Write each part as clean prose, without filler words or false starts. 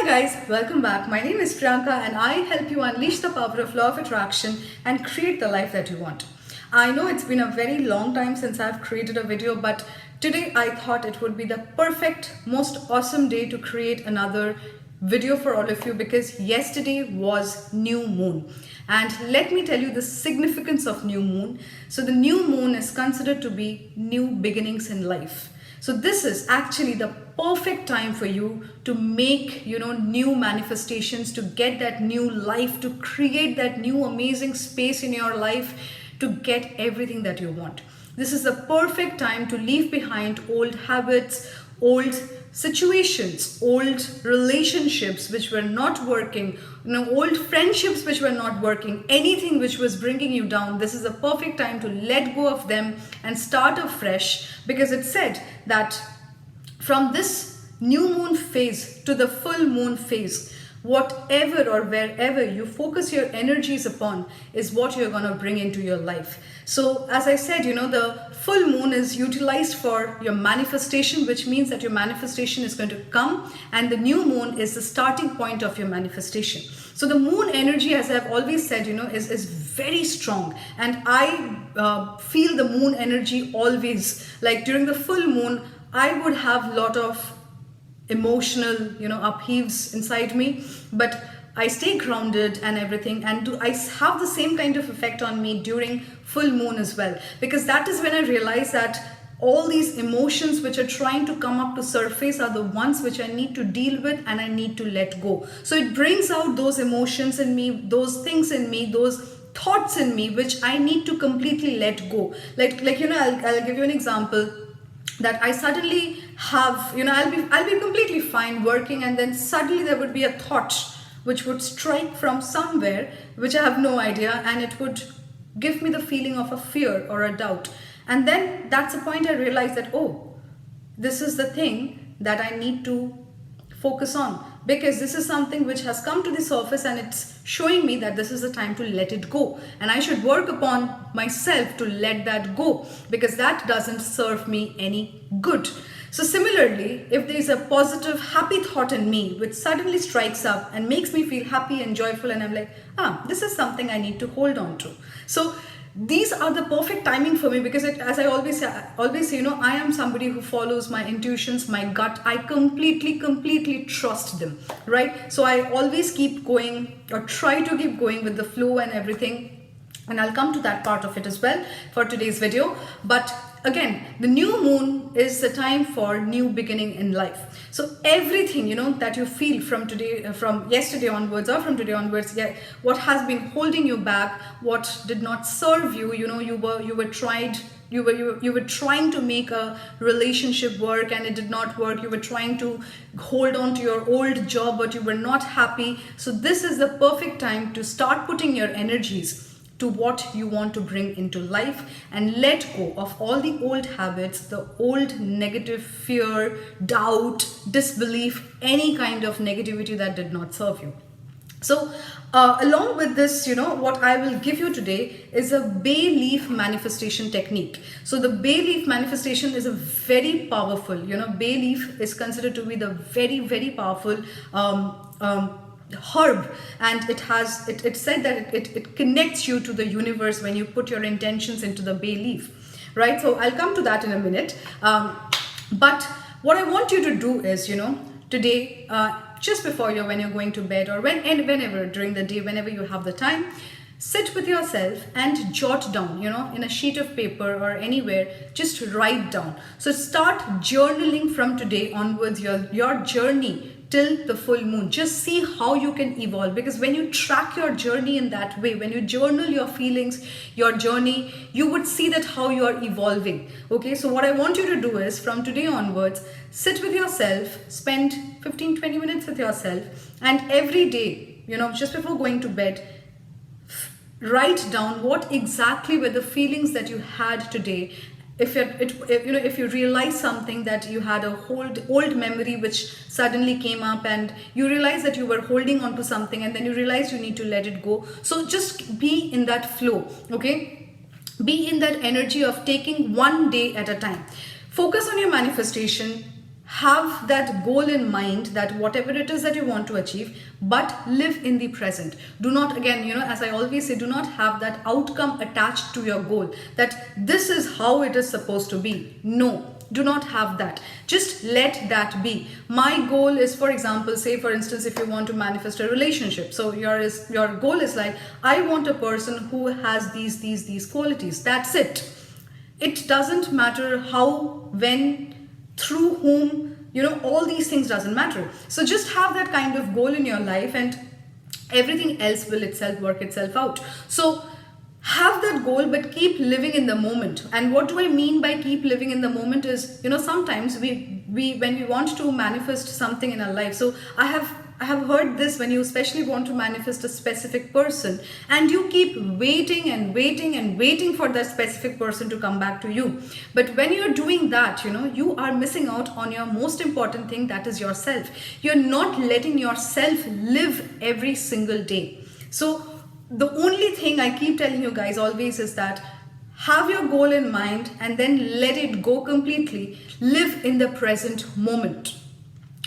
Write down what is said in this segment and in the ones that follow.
Hi guys, welcome back. My name is Priyanka and I help you unleash the power of law of attraction and create the life that you want. I know it's been a very long time since I've created a video, but today I thought it would be the perfect, most awesome day to create another video for all of you because yesterday was new moon. And let me tell you the significance of new moon. So the new moon is considered to be new beginnings in life. So this is actually the perfect time for you to make, new manifestations, to get that new life, to create that new amazing space in your life, to get everything that you want. This is the perfect time to leave behind old habits, old situations, old relationships which were not working, old friendships which were not working, anything which was bringing you down. This is the perfect time to let go of them and start afresh, because it said that from this new moon phase to the full moon phase, whatever or wherever you focus your energies upon is what you're going to bring into your life. So as I said, the full moon is utilized for your manifestation, which means that your manifestation is going to come, and the new moon is the starting point of your manifestation. So the moon energy, as I've always said, is very strong, and I feel the moon energy always. Like during the full moon, I would have a lot of emotional upheaves inside me, but I stay grounded and everything, and I have the same kind of effect on me during full moon as well, because that is when I realize that all these emotions which are trying to come up to surface are the ones which I need to deal with and I need to let go. So it brings out those emotions in me, those things in me, those thoughts in me which I need to completely let go. I'll give you an example. That I suddenly have, I'll be completely fine working, and then suddenly there would be a thought which would strike from somewhere which I have no idea, and it would give me the feeling of a fear or a doubt. And then that's the point I realized that, oh, this is the thing that I need to focus on, because this is something which has come to the surface and it's showing me that this is the time to let it go, and I should work upon myself to let that go, because that doesn't serve me any good. So similarly, if there is a positive happy thought in me which suddenly strikes up and makes me feel happy and joyful, and I'm like, this is something I need to hold on to. So these are the perfect timing for me, because as I always say, I am somebody who follows my intuitions, my gut. I completely trust them, right? So I always keep going, or try to keep going with the flow and everything. And I'll come to that part of it as well for today's video. But again, the new moon is the time for new beginning in life. So everything, that you feel from today, from yesterday onwards, or from today onwards, what has been holding you back, what did not serve you, you were trying to make a relationship work and it did not work. You were trying to hold on to your old job, but you were not happy. So this is the perfect time to start putting your energies to what you want to bring into life, and let go of all the old habits, the old negative fear, doubt, disbelief, any kind of negativity that did not serve you. So along with this, what I will give you today is a bay leaf manifestation technique. So the bay leaf manifestation is a very powerful, bay leaf is considered to be the very powerful herb, and it said that it connects you to the universe when you put your intentions into the bay leaf, right? So I'll come to that in a minute, but what I want you to do is, today, just before when you're going to bed, or whenever during the day, whenever you have the time, sit with yourself and jot down, in a sheet of paper or anywhere, just write down. So start journaling from today onwards, your journey till the full moon. Just see how you can evolve, because when you track your journey in that way, when you journal your feelings, your journey, you would see that how you are evolving. Okay, so what I want you to do is, from today onwards, sit with yourself, spend 15-20 minutes with yourself, and every day, just before going to bed, write down what exactly were the feelings that you had today. If you realize something, that you had a old memory which suddenly came up, and you realize that you were holding on to something, and then you realize you need to let it go. So just be in that flow, okay? Be in that energy of taking one day at a time. Focus on your manifestation. have that goal in mind, that whatever it is that you want to achieve, but live in the present. Do not, again, as I always say, do not have that outcome attached to your goal, that this is how it is supposed to be. No, do not have that. Just let that be. My goal is, for example, say for instance, if you want to manifest a relationship, so your goal is like, I want a person who has these qualities. That's it. It doesn't matter how, when, through whom, all these things doesn't matter. So just have that kind of goal in your life, and everything else will work itself out. So have that goal, but keep living in the moment. And what do I mean by keep living in the moment is, sometimes we when we want to manifest something in our life, so I have heard this, when you especially want to manifest a specific person, and you keep waiting and waiting and waiting for that specific person to come back to you. But when you're doing that, you are missing out on your most important thing, that is yourself. You're not letting yourself live every single day. So the only thing I keep telling you guys always is that have your goal in mind and then let it go completely. Live in the present moment.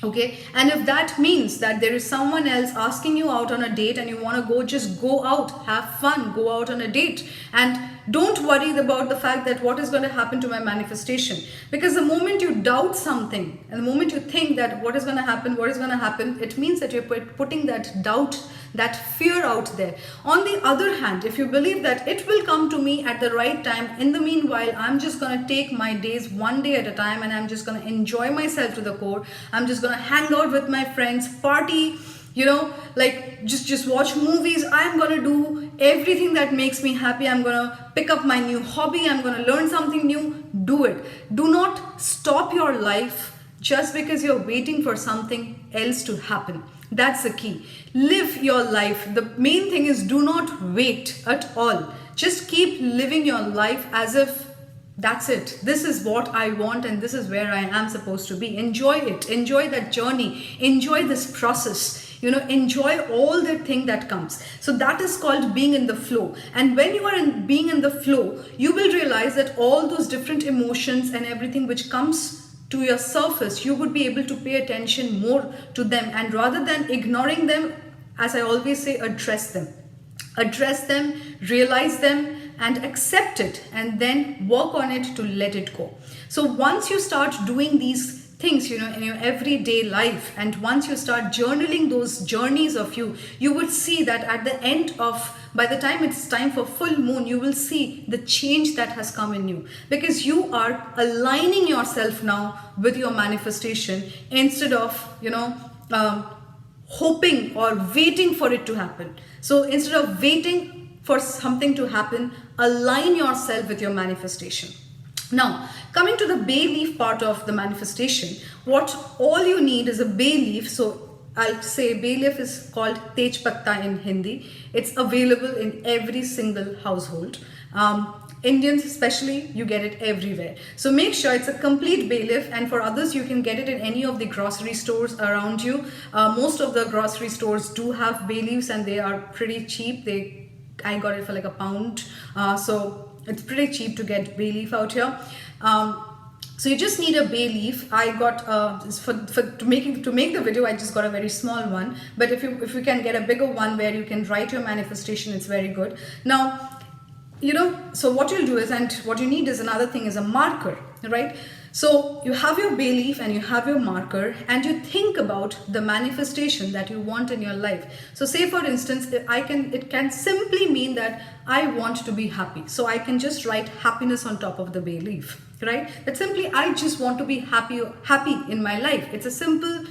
Okay, and if that means that there is someone else asking you out on a date and you want to go, just go out, have fun, go out on a date, and don't worry about the fact that what is going to happen to my manifestation. Because the moment you doubt something and the moment you think that what is going to happen, it means that you're putting that doubt, that fear out there. On the other hand, if you believe that it will come to me at the right time, in the meanwhile, I'm just going to take my days one day at a time, and I'm just going to enjoy myself to the core. I'm just going to hang out with my friends, party, like just watch movies. I'm going to do everything that makes me happy. I'm going to pick up my new hobby. I'm going to learn something new. Do it. Do not stop your life just because you're waiting for something else to happen. That's the key. Live your life. The main thing is, do not wait at all. Just keep living your life as if that's it. This is what I want and this is where I am supposed to be. Enjoy it. Enjoy that journey. Enjoy this process. Enjoy all the thing that comes. So that is called being in the flow. And when you are being in the flow, you will realize that all those different emotions and everything which comes to your surface, you would be able to pay attention more to them, and rather than ignoring them, as I always say, address them, realize them, and accept it, and then work on it to let it go. So once you start doing these things, in your everyday life, and once you start journaling those journeys of you would see that at the end of, by the time it's time for full moon, you will see the change that has come in you, because you are aligning yourself now with your manifestation instead of hoping or waiting for it to happen. So instead of waiting for something to happen, align yourself with your manifestation. Now, coming to the bay leaf part of the manifestation, what all you need is a bay leaf. So I'll say bay leaf is called Tej Patta in Hindi. It's available in every single household. Indians especially, you get it everywhere. So make sure it's a complete bay leaf, and for others, you can get it in any of the grocery stores around you. Most of the grocery stores do have bay leaves, and they are pretty cheap. I got it for like £1. So it's pretty cheap to get bay leaf out here. So you just need a bay leaf. I got to make the video, I just got a very small one. But if you can get a bigger one where you can write your manifestation, it's very good. Now, so what you'll do is, and what you need is another thing, is a marker, right? So you have your bay leaf and you have your marker, and you think about the manifestation that you want in your life. So say for instance, it can simply mean that I want to be happy. So I can just write happiness on top of the bay leaf, right? That simply, I just want to be happy in my life. It's a simple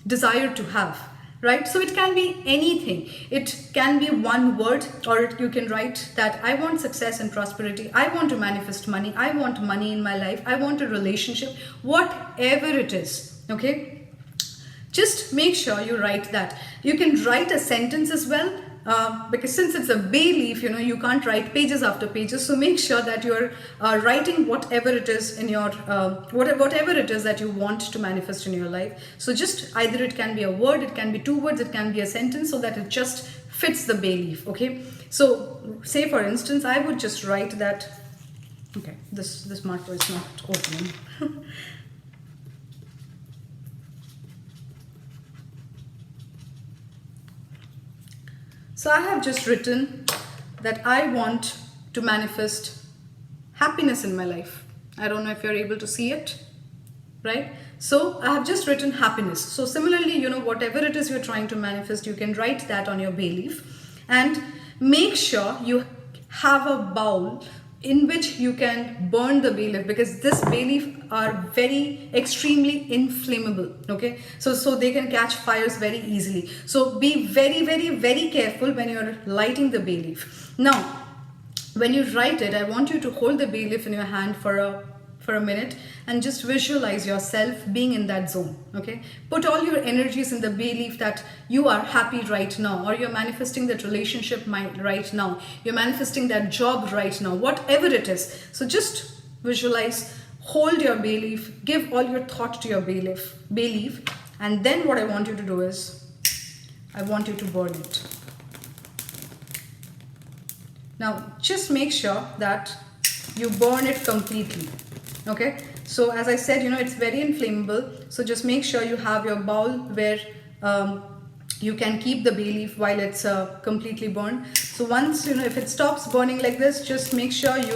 desire to have. Right? So it can be anything. It can be one word, or you can write that I want success and prosperity. I want to manifest money. I want money in my life. I want a relationship. Whatever it is. Okay? Just make sure you write that. You can write a sentence as well. Because since it's a bay leaf, you can't write pages after pages. So make sure that you're writing whatever it is in your, whatever it is that you want to manifest in your life. So just either it can be a word, it can be 2 words, it can be a sentence, so that it just fits the bay leaf. Okay. So say for instance, I would just write that, okay, this marker is not opening. So I have just written that I want to manifest happiness in my life. I don't know if you're able to see it, right? So I have just written happiness. So similarly, whatever it is you're trying to manifest, you can write that on your bay leaf and make sure you have a bowl in which you can burn the bay leaf, because this bay leaf are very extremely inflammable. Okay, so they can catch fires very easily. So be very, very, very careful when you're lighting the bay leaf. Now, when you write it, I want you to hold the bay leaf in your hand for a minute and just visualize yourself being in that zone. Okay, put all your energies in the bay leaf that you are happy right now, or you're manifesting that relationship right now, you're manifesting that job right now, whatever it is. So just visualize, hold your bay leaf, give all your thought to your bay leaf, and then what I want you to do is I want you to burn it. Now just make sure that you burn it completely. Okay, so as I said, it's very inflammable, so just make sure you have your bowl where you can keep the bay leaf while it's completely burned. So once, if it stops burning like this, just make sure you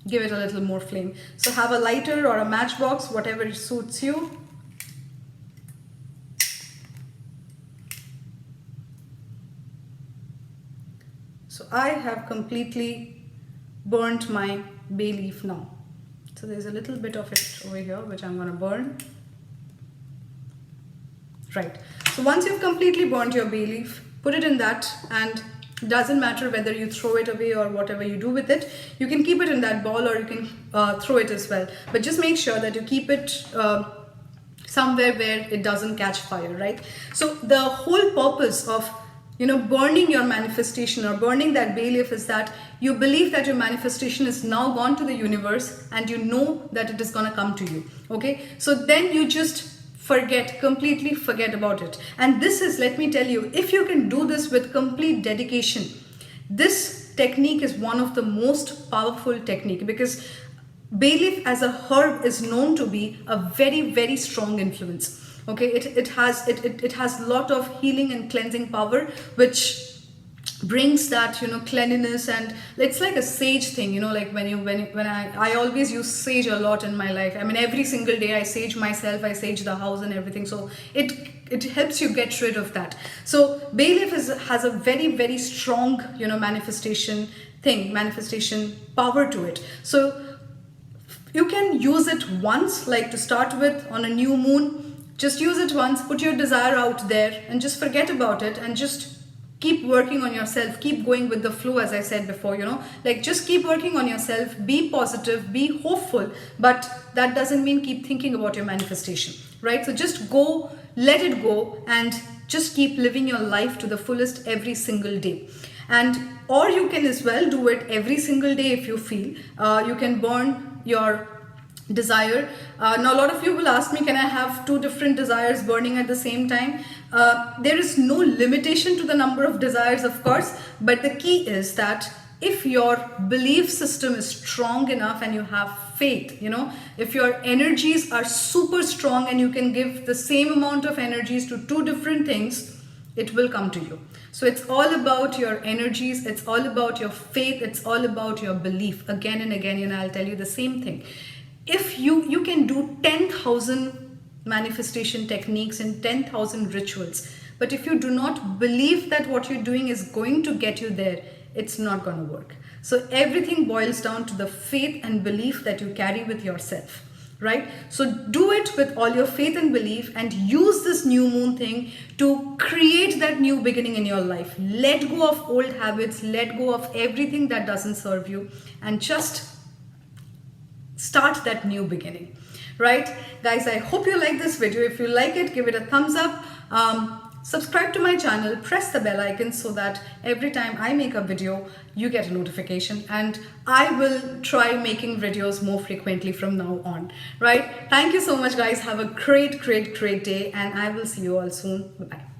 give it a little more flame. So have a lighter or a matchbox, whatever suits you. So I have completely burnt my bay leaf now. So there's a little bit of it over here which I'm going to burn. Right. So once you've completely burnt your bay leaf, put it in that, and it doesn't matter whether you throw it away or whatever you do with it. You can keep it in that bowl, or you can throw it as well. But just make sure that you keep it somewhere where it doesn't catch fire, right? So the whole purpose of burning your manifestation or burning that bay leaf is that you believe that your manifestation is now gone to the universe, and you know that it is going to come to you. Okay, so then you just completely forget about it. And this is, let me tell you, if you can do this with complete dedication, this technique is one of the most powerful technique, because bay leaf as a herb is known to be a very, very strong influence. Okay, it has a lot of healing and cleansing power, which brings that cleanliness, and it's like a sage thing. Like when I always use sage a lot in my life. I mean, every single day I sage myself, I sage the house and everything. So it helps you get rid of that. So bay leaf has a very, very strong manifestation power to it. So you can use it once, like to start with on a new moon. Just use it once, put your desire out there and just forget about it, and just keep working on yourself, keep going with the flow, as I said before, like just keep working on yourself, be positive, be hopeful, but that doesn't mean keep thinking about your manifestation, right? So just go, let it go, and just keep living your life to the fullest every single day. And or you can as well do it every single day if you feel. You can burn your desire. Now a lot of you will ask me, can I have two different desires burning at the same time? There is no limitation to the number of desires, of course, but the key is that if your belief system is strong enough and you have faith, if your energies are super strong and you can give the same amount of energies to two different things, it will come to you. So it's all about your energies, it's all about your faith, it's all about your belief. Again and again, I'll tell you the same thing. If you can do 10,000 manifestation techniques and 10,000 rituals, but if you do not believe that what you're doing is going to get you there, it's not going to work. So everything boils down to the faith and belief that you carry with yourself, right? So do it with all your faith and belief, and use this new moon thing to create that new beginning in your life. Let go of old habits, let go of everything that doesn't serve you, and just start that new beginning, right? Guys, I hope you like this video. If you like it, give it a thumbs up. Subscribe to my channel, press the bell icon so that every time I make a video, you get a notification, and I will try making videos more frequently from now on, right? Thank you so much, guys. Have a great, great, great day, and I will see you all soon. Bye-bye.